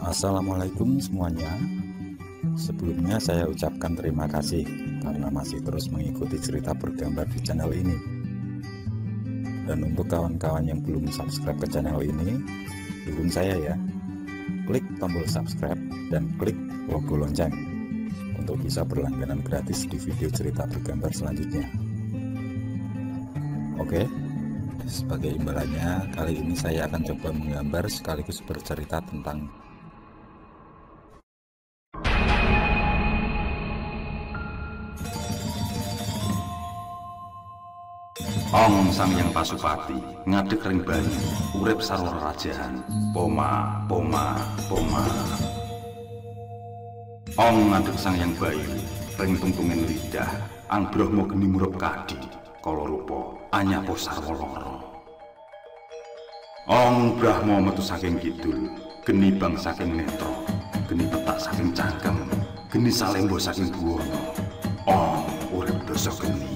Assalamualaikum semuanya. Sebelumnya saya ucapkan terima kasih karena masih terus mengikuti cerita bergambar di channel ini. Dan untuk kawan-kawan yang belum subscribe ke channel ini, dukung saya ya. Klik tombol subscribe dan klik logo lonceng untuk bisa berlangganan gratis di video cerita bergambar selanjutnya. Oke, sebagai imbalannya kali ini saya akan coba menggambar sekaligus bercerita tentang Ong Sang Hyang Pasupati ngadeg ring banyu urip sarwa rajahan poma poma poma. Ong ngadeg Sang Hyang Bayu ring tungtungin lidah ang Brahma geni murup kadi kala rupa anyapo sarwa lara. Ong Brahma metu saking kidul geni bang saking netra geni petak saking cangkem geni salembo saking buwana. Ong urip dosa geni.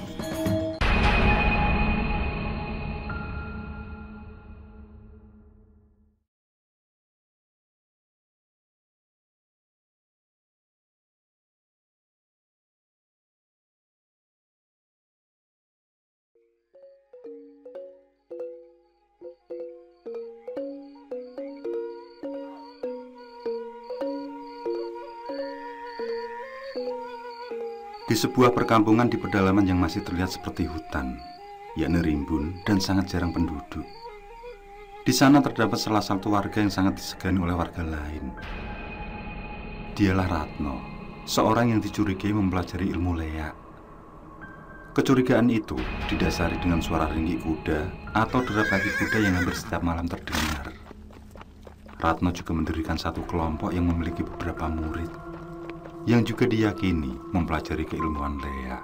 Di sebuah perkampungan di pedalaman yang masih terlihat seperti hutan, yakni rimbun dan sangat jarang penduduk. Di sana terdapat salah satu warga yang sangat disegani oleh warga lain. Dialah Ratno, seorang yang dicurigai mempelajari ilmu leak. Kecurigaan itu didasari dengan suara ringgik kuda atau derap kaki kuda yang hampir setiap malam terdengar. Ratno juga mendirikan satu kelompok yang memiliki beberapa murid yang juga diyakini mempelajari keilmuan leak.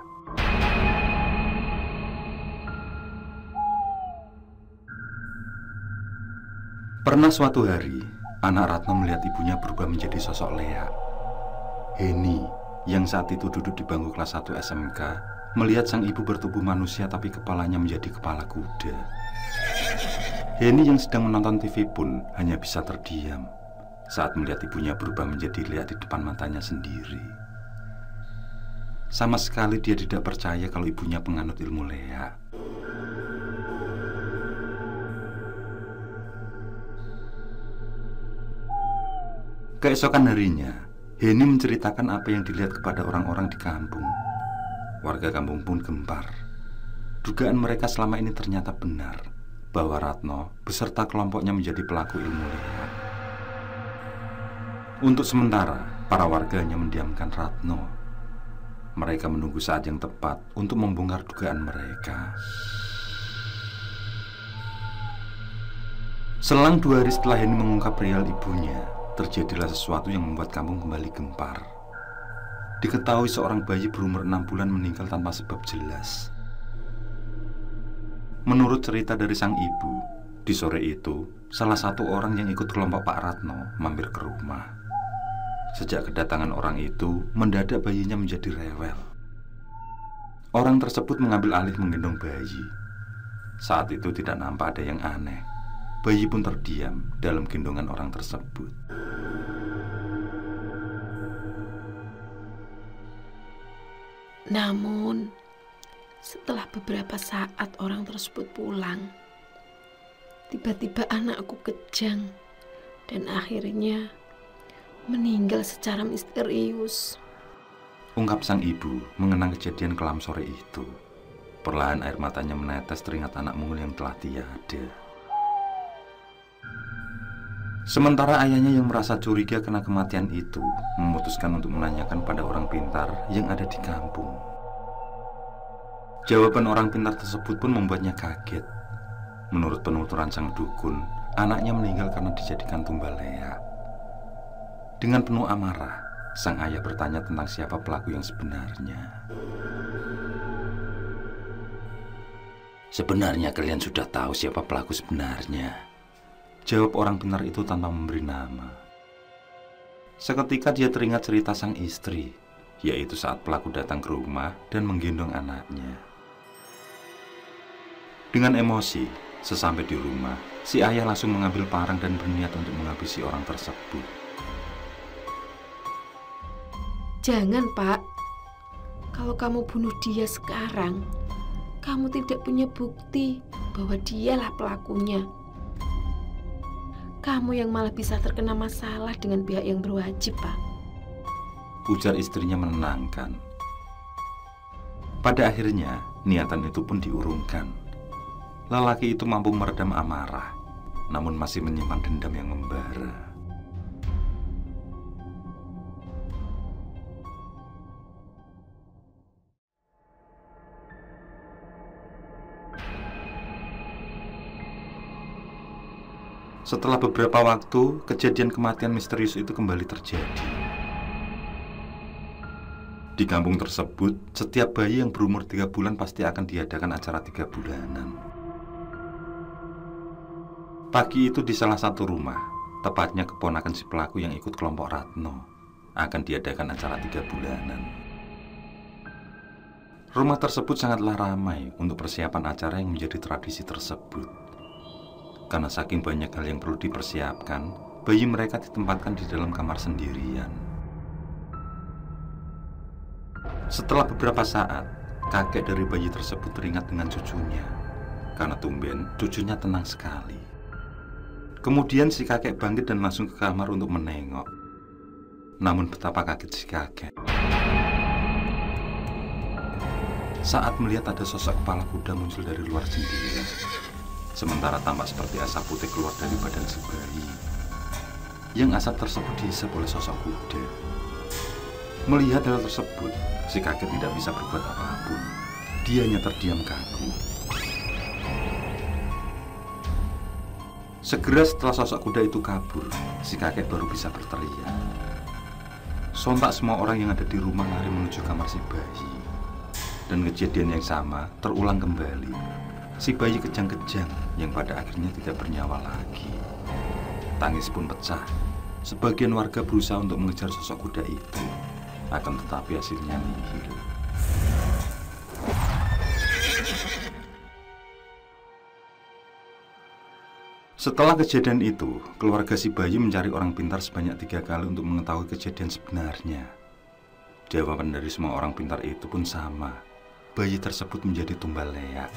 Pernah suatu hari, anak Ratno melihat ibunya berubah menjadi sosok leak. Heni, yang saat itu duduk di bangku kelas 1 SMK, melihat sang ibu bertubuh manusia tapi kepalanya menjadi kepala kuda. Heni yang sedang menonton TV pun hanya bisa terdiam saat melihat ibunya berubah menjadi leak di depan matanya sendiri. Sama sekali dia tidak percaya kalau ibunya penganut ilmu leak. Keesokan harinya, Heni menceritakan apa yang dilihat kepada orang-orang di kampung. Warga kampung pun gempar. Dugaan mereka selama ini ternyata benar, bahwa Ratno beserta kelompoknya menjadi pelaku ilmu leak. Untuk sementara, para warga hanya mendiamkan Ratno. Mereka menunggu saat yang tepat untuk membongkar dugaan mereka. Selang 2 hari setelah Heni mengungkap perihal ibunya, terjadilah sesuatu yang membuat kampung kembali gempar. Diketahui seorang bayi berumur 6 bulan meninggal tanpa sebab jelas. Menurut cerita dari sang ibu, di sore itu, salah satu orang yang ikut kelompok Pak Ratno mampir ke rumah. Sejak kedatangan orang itu, mendadak bayinya menjadi rewel. Orang tersebut mengambil alih menggendong bayi. Saat itu tidak nampak ada yang aneh. Bayi pun terdiam dalam gendongan orang tersebut. Namun, setelah beberapa saat orang tersebut pulang, tiba-tiba anakku kejang dan akhirnya meninggal secara misterius. Ungkap sang ibu mengenang kejadian kelam sore itu. Perlahan air matanya menetes teringat anak mungil yang telah tiada. Sementara ayahnya yang merasa curiga kena kematian itu memutuskan untuk menanyakan pada orang pintar yang ada di kampung. Jawaban orang pintar tersebut pun membuatnya kaget. Menurut penuturan sang dukun, anaknya meninggal karena dijadikan tumbal leak. Dengan penuh amarah, sang ayah bertanya tentang siapa pelaku yang sebenarnya. "Sebenarnya kalian sudah tahu siapa pelaku sebenarnya," jawab orang pintar itu tanpa memberi nama. Seketika dia teringat cerita sang istri, yaitu saat pelaku datang ke rumah dan menggendong anaknya. Dengan emosi, sesampai di rumah, si ayah langsung mengambil parang dan berniat untuk menghabisi orang tersebut. Jangan, Pak. Kalau kamu bunuh dia sekarang, kamu tidak punya bukti bahwa dialah pelakunya. Kamu yang malah bisa terkena masalah dengan pihak yang berwajib, Pak. Ujar istrinya menenangkan. Pada akhirnya, niatan itu pun diurungkan. Lelaki itu mampu meredam amarah, namun masih menyimpan dendam yang membara. Setelah beberapa waktu, kejadian kematian misterius itu kembali terjadi. Di kampung tersebut, setiap bayi yang berumur 3 bulan pasti akan diadakan acara 3 bulanan. Pagi itu di salah satu rumah, tepatnya keponakan si pelaku yang ikut kelompok Ratno, akan diadakan acara 3 bulanan. Rumah tersebut sangatlah ramai untuk persiapan acara yang menjadi tradisi tersebut. Karena saking banyak hal yang perlu dipersiapkan, bayi mereka ditempatkan di dalam kamar sendirian. Setelah beberapa saat, kakek dari bayi tersebut teringat dengan cucunya. Karena tumben, cucunya tenang sekali. Kemudian si kakek bangkit dan langsung ke kamar untuk menengok. Namun betapa kaget si kakek saat melihat ada sosok kepala kuda muncul dari luar jendela. Sementara tampak seperti asap putih keluar dari badan si bayi. Yang asap tersebut dihisap oleh sosok kuda. Melihat hal tersebut, si kakek tidak bisa berbuat apapun. Dia hanya terdiam kaku. Segera setelah sosok kuda itu kabur, si kakek baru bisa berteriak. Sontak semua orang yang ada di rumah lari menuju kamar si bayi. Dan kejadian yang sama terulang kembali. Si bayi kejang-kejang yang pada akhirnya tidak bernyawa lagi. Tangis pun pecah. Sebagian warga berusaha untuk mengejar sosok kuda itu, akan tetapi hasilnya nihil. Setelah kejadian itu, keluarga si bayi mencari orang pintar sebanyak 3 kali untuk mengetahui kejadian sebenarnya. Jawaban dari semua orang pintar itu pun sama. Bayi tersebut menjadi tumbal leak.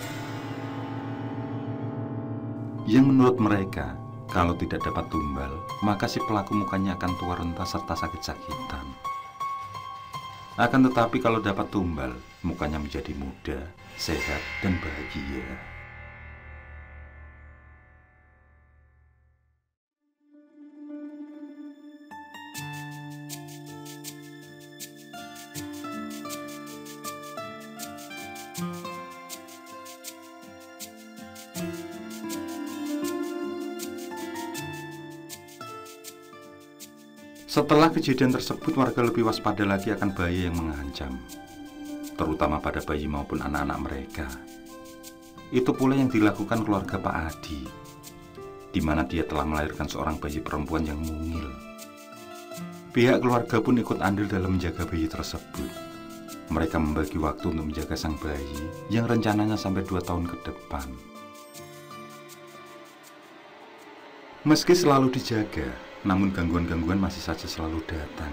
Yang menurut mereka, kalau tidak dapat tumbal, maka si pelaku mukanya akan tua renta serta sakit-sakitan. Akan tetapi kalau dapat tumbal, mukanya menjadi muda, sehat, dan bahagia. Setelah kejadian tersebut, warga lebih waspada lagi akan bahaya yang mengancam, terutama pada bayi maupun anak-anak mereka. Itu pula yang dilakukan keluarga Pak Adi, di mana dia telah melahirkan seorang bayi perempuan yang mungil. Pihak keluarga pun ikut andil dalam menjaga bayi tersebut. Mereka membagi waktu untuk menjaga sang bayi yang rencananya sampai 2 tahun ke depan. Meski selalu dijaga, namun gangguan-gangguan masih saja selalu datang.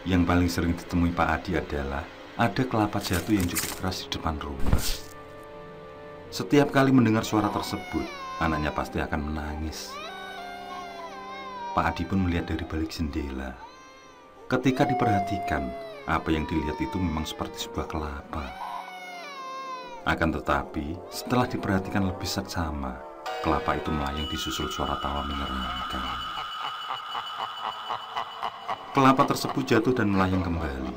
Yang paling sering ditemui Pak Adi adalah ada kelapa jatuh yang cukup keras di depan rumah. Setiap kali mendengar suara tersebut, anaknya pasti akan menangis. Pak Adi pun melihat dari balik jendela. Ketika diperhatikan, apa yang dilihat itu memang seperti sebuah kelapa. Akan tetapi, setelah diperhatikan lebih seksama, kelapa itu melayang disusul suara tawa menyeramkan. Kelapa tersebut jatuh dan melayang kembali,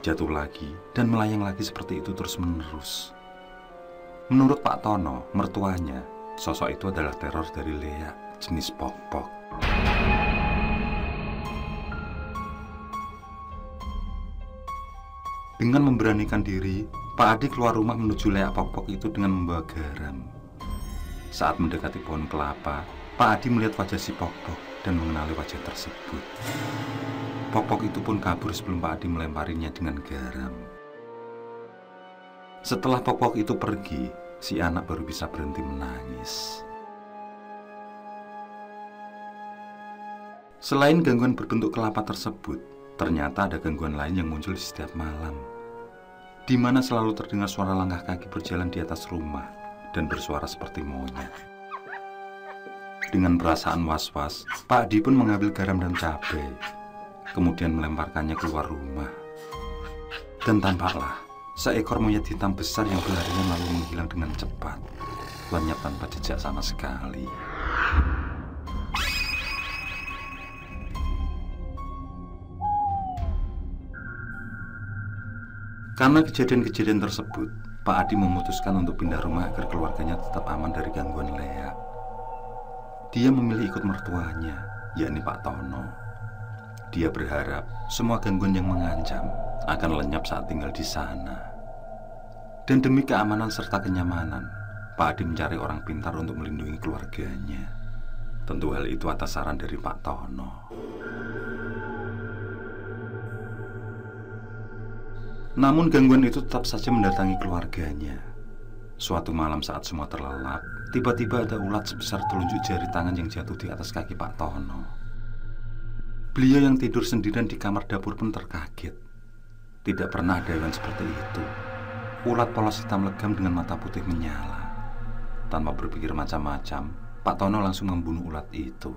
jatuh lagi dan melayang lagi seperti itu terus-menerus. Menurut Pak Tono, mertuanya, sosok itu adalah teror dari leak jenis pok-pok. Dengan memberanikan diri, Pak Adi keluar rumah menuju leak pok-pok itu dengan membawa garam. Saat mendekati pohon kelapa, Pak Adi melihat wajah si pok-pok dan mengenali wajah tersebut. Pok-pok itu pun kabur sebelum Pak Adi melemparinya dengan garam. Setelah pok-pok itu pergi, si anak baru bisa berhenti menangis. Selain gangguan berbentuk kelapa tersebut, Ternyata ada gangguan lain yang muncul di setiap malam, di mana selalu terdengar suara langkah kaki berjalan di atas rumah dan bersuara seperti monyet. Dengan perasaan was-was, Pak Adi pun mengambil garam dan cabai, kemudian melemparkannya keluar rumah. Dan tampaklah seekor monyet hitam besar yang berlarian lalu menghilang dengan cepat, lenyap tanpa jejak sama sekali. Karena kejadian-kejadian tersebut, Pak Adi memutuskan untuk pindah rumah agar keluarganya tetap aman dari gangguan Lea. Dia memilih ikut mertuanya, yakni Pak Tono. Dia berharap semua gangguan yang mengancam akan lenyap saat tinggal di sana. Dan demi keamanan serta kenyamanan, Pak Adi mencari orang pintar untuk melindungi keluarganya. Tentu hal itu atas saran dari Pak Tono. Namun gangguan itu tetap saja mendatangi keluarganya. Suatu malam saat semua terlelap, tiba-tiba ada ulat sebesar telunjuk jari tangan yang jatuh di atas kaki Pak Tono. Beliau yang tidur sendirian di kamar dapur pun terkaget. Tidak pernah ada hewan seperti itu. Ulat polos hitam legam dengan mata putih menyala. Tanpa berpikir macam-macam, Pak Tono langsung membunuh ulat itu.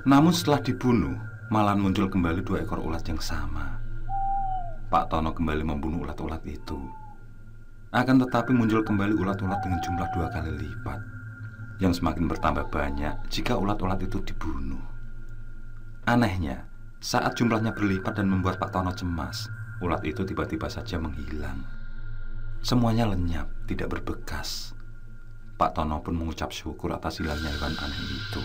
Namun setelah dibunuh, malah muncul kembali 2 ekor ulat yang sama. Pak Tono kembali membunuh ulat-ulat itu. Akan tetapi muncul kembali ulat-ulat dengan jumlah 2 kali lipat, yang semakin bertambah banyak jika ulat-ulat itu dibunuh. Anehnya, saat jumlahnya berlipat dan membuat Pak Tono cemas, ulat itu tiba-tiba saja menghilang. Semuanya lenyap, tidak berbekas. Pak Tono pun mengucap syukur atas hilangnya hewan aneh itu.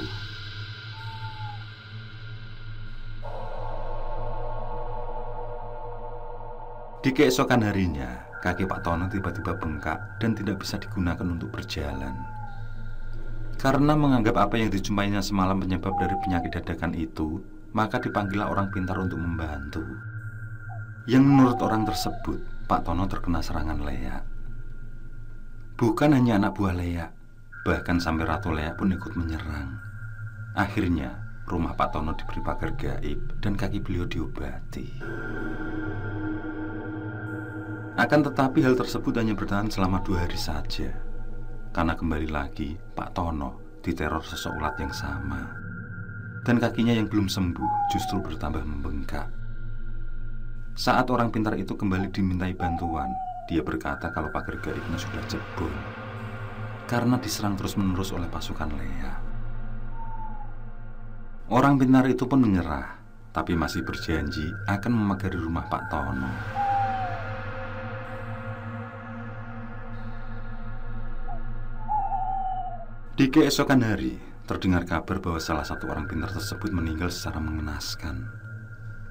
Di keesokan harinya, kaki Pak Tono tiba-tiba bengkak dan tidak bisa digunakan untuk berjalan. Karena menganggap apa yang dijumpainya semalam penyebab dari penyakit dadakan itu, maka dipanggillah orang pintar untuk membantu. Yang menurut orang tersebut, Pak Tono terkena serangan Lea. Bukan hanya anak buah Lea, bahkan sampai Ratu Lea pun ikut menyerang. Akhirnya, rumah Pak Tono diberi pagar gaib dan kaki beliau diobati. Akan tetapi hal tersebut hanya bertahan selama 2 hari saja. Karena kembali lagi Pak Tono diteror sosok ulat yang sama. Dan kakinya yang belum sembuh justru bertambah membengkak. Saat orang pintar itu kembali dimintai bantuan, dia berkata kalau pagar gaibnya sudah jebol karena diserang terus-menerus oleh pasukan Lea. Orang pintar itu pun menyerah, tapi masih berjanji akan memagari rumah Pak Tono. Di keesokan hari, terdengar kabar bahwa salah satu orang pintar tersebut meninggal secara mengenaskan.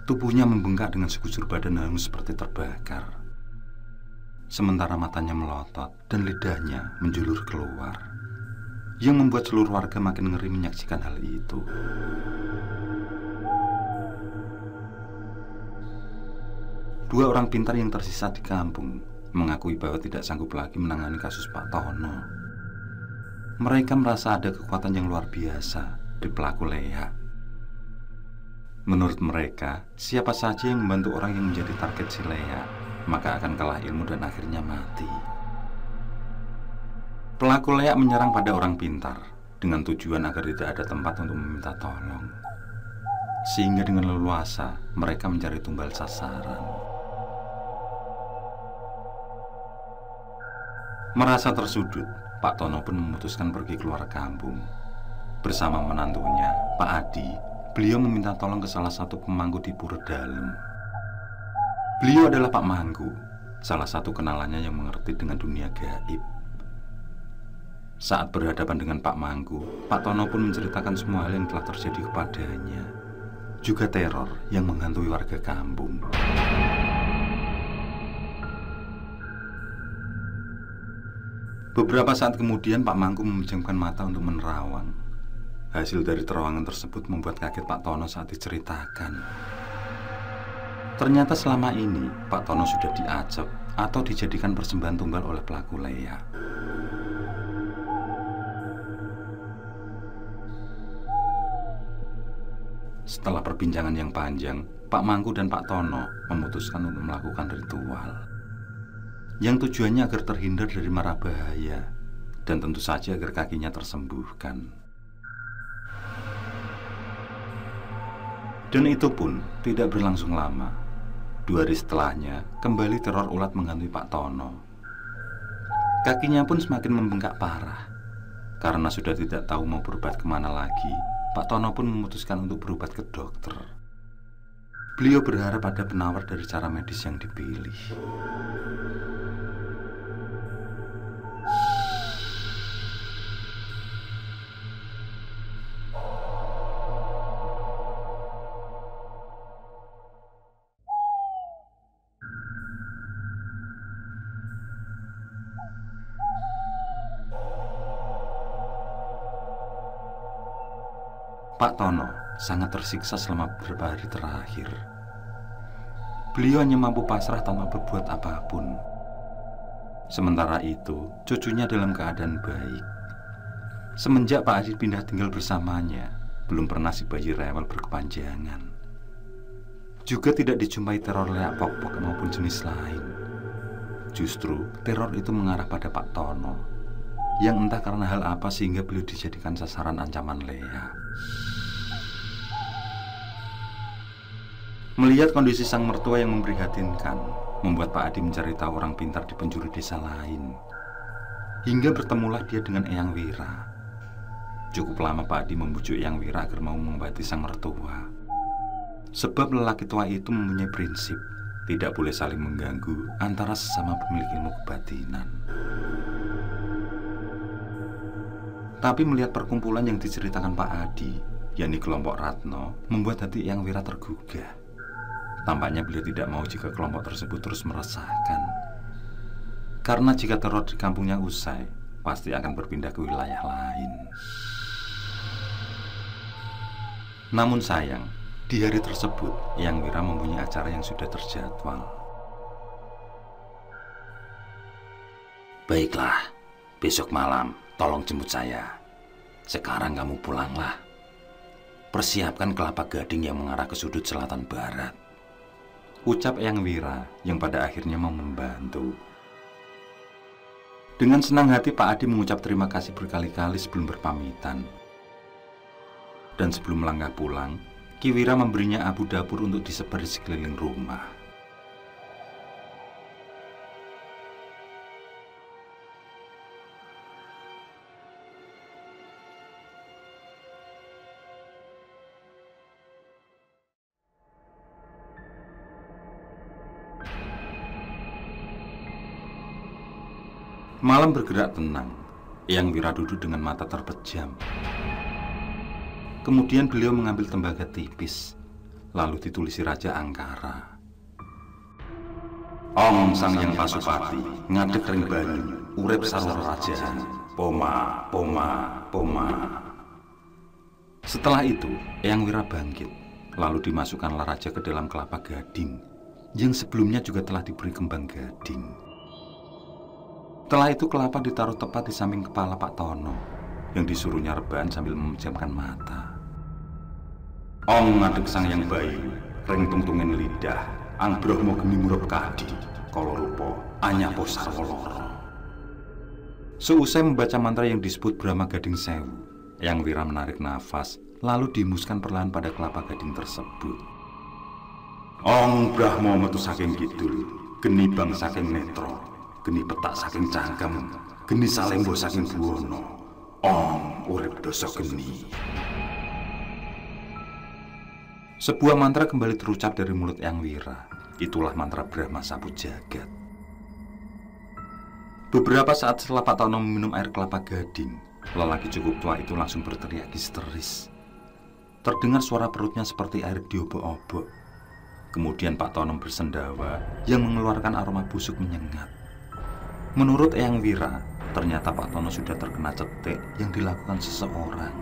Tubuhnya membengkak dengan sekujur badan hangus seperti terbakar. Sementara matanya melotot dan lidahnya menjulur keluar, yang membuat seluruh warga makin ngeri menyaksikan hal itu. Dua orang pintar yang tersisa di kampung mengakui bahwa tidak sanggup lagi menangani kasus Pak Tono. Mereka merasa ada kekuatan yang luar biasa di pelaku Lea. Menurut mereka, siapa saja yang membantu orang yang menjadi target si Lea, maka akan kalah ilmu dan akhirnya mati. Pelaku Lea menyerang pada orang pintar dengan tujuan agar tidak ada tempat untuk meminta tolong. Sehingga dengan leluasa mereka mencari tumbal sasaran. Merasa tersudut, Pak Tono pun memutuskan pergi keluar kampung. Bersama menantunya, Pak Adi, beliau meminta tolong ke salah satu pemangku di Pura Dalem. Beliau adalah Pak Mangku, salah satu kenalannya yang mengerti dengan dunia gaib. Saat berhadapan dengan Pak Mangku, Pak Tono pun menceritakan semua hal yang telah terjadi kepadanya, juga teror yang menghantui warga kampung. Beberapa saat kemudian Pak Mangku memejamkan mata untuk menerawang. Hasil dari terawangan tersebut membuat kaget Pak Tono saat diceritakan. Ternyata selama ini Pak Tono sudah diacep atau dijadikan persembahan tumbal oleh pelaku Lea. Setelah perbincangan yang panjang, Pak Mangku dan Pak Tono memutuskan untuk melakukan ritual yang tujuannya agar terhindar dari mara bahaya dan tentu saja agar kakinya tersembuhkan. Dan itu pun tidak berlangsung lama. 2 hari setelahnya, kembali teror ulat menghantui Pak Tono. Kakinya pun semakin membengkak parah. Karena sudah tidak tahu mau berobat kemana lagi, Pak Tono pun memutuskan untuk berobat ke dokter. Beliau berharap ada penawar dari cara medis yang dipilih. Pak Tono sangat tersiksa selama beberapa hari terakhir. Beliau hanya mampu pasrah tanpa berbuat apapun. Sementara itu, cucunya dalam keadaan baik. Semenjak Pak Adi pindah tinggal bersamanya, belum pernah si bayi rewel berkepanjangan. Juga tidak dijumpai teror leak pok-pok maupun jenis lain. Justru teror itu mengarah pada Pak Tono, yang entah karena hal apa sehingga beliau dijadikan sasaran ancaman Lea. Melihat kondisi sang mertua yang memprihatinkan, membuat Pak Adi mencari tahu orang pintar di penjuru desa lain. Hingga bertemulah dia dengan Eyang Wira. Cukup lama Pak Adi membujuk Eyang Wira agar mau mengobati sang mertua. Sebab lelaki tua itu mempunyai prinsip, tidak boleh saling mengganggu antara sesama pemilik ilmu kebatinan. Tapi melihat perkumpulan yang diceritakan Pak Adi, yakni kelompok Ratno, membuat hati Eyang Wira tergugah. Tampaknya beliau tidak mau jika kelompok tersebut terus meresahkan. Karena jika teror di kampungnya usai, pasti akan berpindah ke wilayah lain. Namun sayang, di hari tersebut, Eyang Wira mempunyai acara yang sudah terjadwal. Baiklah, besok malam tolong jemput saya. Sekarang kamu pulanglah. Persiapkan kelapa gading yang mengarah ke sudut selatan barat. Ucap Eyang Wira yang pada akhirnya mau membantu. Dengan senang hati Pak Adi mengucap terima kasih berkali-kali sebelum berpamitan. Dan sebelum melangkah pulang, Ki Wira memberinya abu dapur untuk disebar di sekeliling rumah. Malam bergerak tenang. Eyang Wira duduk dengan mata terpejam. Kemudian beliau mengambil tembaga tipis, lalu ditulisi Raja Angkara. Ong Sang Hyang Pasupati, ngadeg ring banyu, urip sarwa rajaan, poma, poma, poma. Setelah itu, Eyang Wira bangkit, lalu dimasukkanlah raja ke dalam kelapa gading, yang sebelumnya juga telah diberi kembang gading. Setelah itu kelapa ditaruh tepat di samping kepala Pak Tono, yang disuruhnya rebahan sambil memejamkan mata. Ong ngadeg Sang Hyang Bayu, ring tungtungin lidah, ang bromo geni murup kadi, kala rupa anyapo sarwaloro. Seusai membaca mantra yang disebut Brahma Gading Sewu, Eyang Wira menarik nafas, lalu dihembuskan perlahan pada kelapa gading tersebut. Ong Brahmo metu saking kidul, geni bang saking netro, geni petak saking cangkem, geni salembo saking buwono, ong urip dosa geni. Sebuah mantra kembali terucap dari mulut Eyang Wira. Itulah mantra Brahma Sapu Jagat. Beberapa saat setelah Pak Tono meminum air kelapa gading, lelaki cukup tua itu langsung berteriak histeris. Terdengar suara perutnya seperti air diobok-obok. Kemudian Pak Tono bersendawa yang mengeluarkan aroma busuk menyengat. Menurut Eyang Wira, ternyata Pak Tono sudah terkena cetek yang dilakukan seseorang,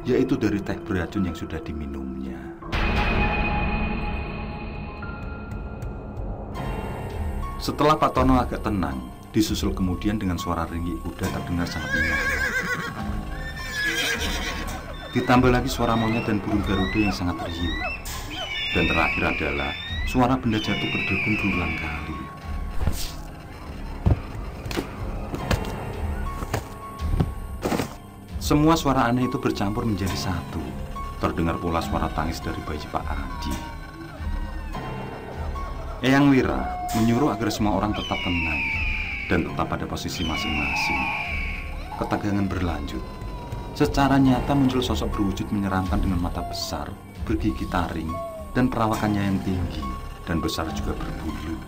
yaitu dari teh beracun yang sudah diminumnya. Setelah Pak Tono agak tenang, disusul kemudian dengan suara ringgik kuda terdengar sangat menyenangkan. Ditambah lagi suara monyet dan burung garuda yang sangat riuh. Dan terakhir adalah suara benda jatuh berdegun berulang kali. Semua suara aneh itu bercampur menjadi satu. Terdengar pula suara tangis dari bayi Pak Adi. Eyang Wira menyuruh agar semua orang tetap tenang dan tetap pada posisi masing-masing. Ketegangan berlanjut. Secara nyata muncul sosok berwujud menyeramkan dengan mata besar, bergigi taring, dan perawakannya yang tinggi dan besar juga berbulu.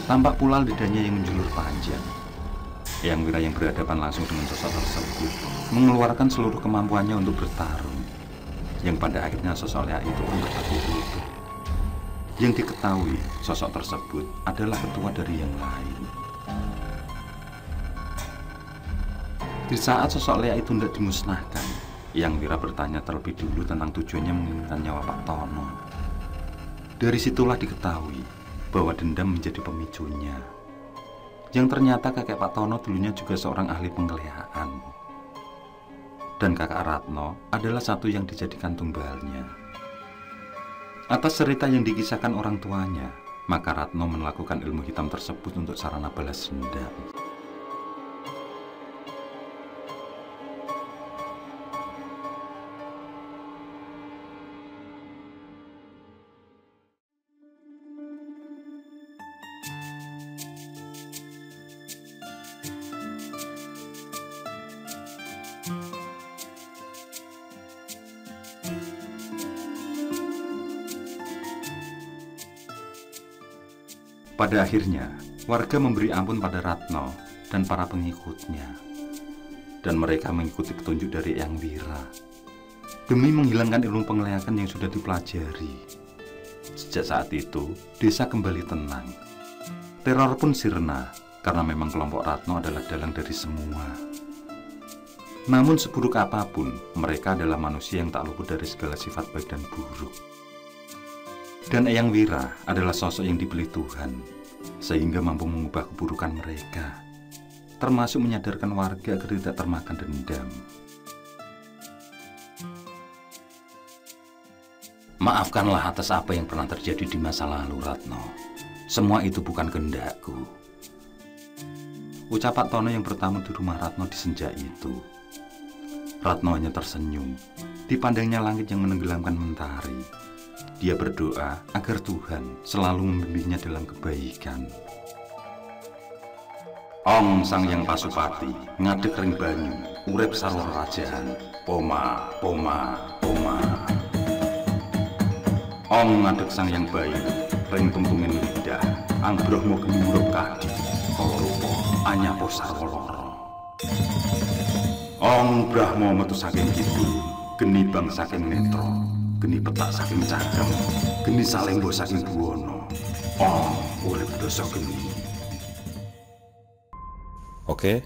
Tampak pula lidahnya yang menjulur panjang. Eyang Wira yang berhadapan langsung dengan sosok tersebut mengeluarkan seluruh kemampuannya untuk bertarung, yang pada akhirnya sosok Lea itu pun bertekuk lutut. Yang diketahui, sosok tersebut adalah ketua dari yang lain. Di saat sosok Lea itu tidak dimusnahkan, Eyang Wira bertanya terlebih dulu tentang tujuannya menginginkan nyawa Pak Tono. Dari situlah diketahui bahwa dendam menjadi pemicunya. Yang ternyata kakek Pak Tono dulunya juga seorang ahli penggelehaan. Dan kakak Ratno adalah satu yang dijadikan tumbalnya. Atas cerita yang dikisahkan orang tuanya, maka Ratno melakukan ilmu hitam tersebut untuk sarana balas dendam. Pada akhirnya, warga memberi ampun pada Ratno dan para pengikutnya. Dan mereka mengikuti petunjuk dari Eyang Wira demi menghilangkan ilmu penglihatan yang sudah dipelajari. Sejak saat itu, desa kembali tenang. Teror pun sirna, karena memang kelompok Ratno adalah dalang dari semua. Namun seburuk apapun, mereka adalah manusia yang tak luput dari segala sifat baik dan buruk. Dan Eyang Wira adalah sosok yang dipilih Tuhan, sehingga mampu mengubah keburukan mereka, termasuk menyadarkan warga agar tidak termakan dendam. Maafkanlah atas apa yang pernah terjadi di masa lalu, Ratno. Semua itu bukan kehendakku. Ucap Pak Tono yang bertamu di rumah Ratno di senja itu. Ratno hanya tersenyum. Dipandangnya langit yang menenggelamkan mentari. Dia berdoa agar Tuhan selalu membimbingnya dalam kebaikan. Ong Sang Hyang Pasupati, ngadeg ring banyu, urip sarwa rajaan, poma, poma, poma. Ong ngadeg Sang Hyang Bayu, ring tungtungin lidah, anggrohmu gemuruh kadi, kolopo, anyapo sarwa loro. Ong Brahmo metu saking kidul, geni bang saking netro, geni petak saking cagem, geni salembo saking buwono. Urip dosa geni. Oke,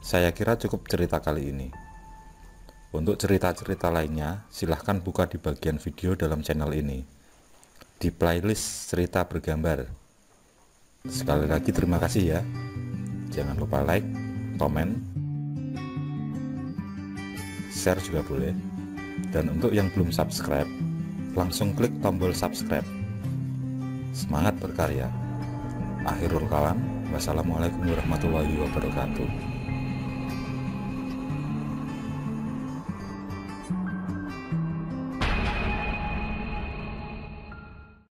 saya kira cukup cerita kali ini. Untuk cerita-cerita lainnya, silahkan buka di bagian video dalam channel ini, di playlist cerita bergambar. Sekali lagi terima kasih ya. Jangan lupa like, komen, share juga boleh. Dan untuk yang belum subscribe, langsung klik tombol subscribe. Semangat berkarya. Akhirul kalam, wassalamualaikum warahmatullahi wabarakatuh.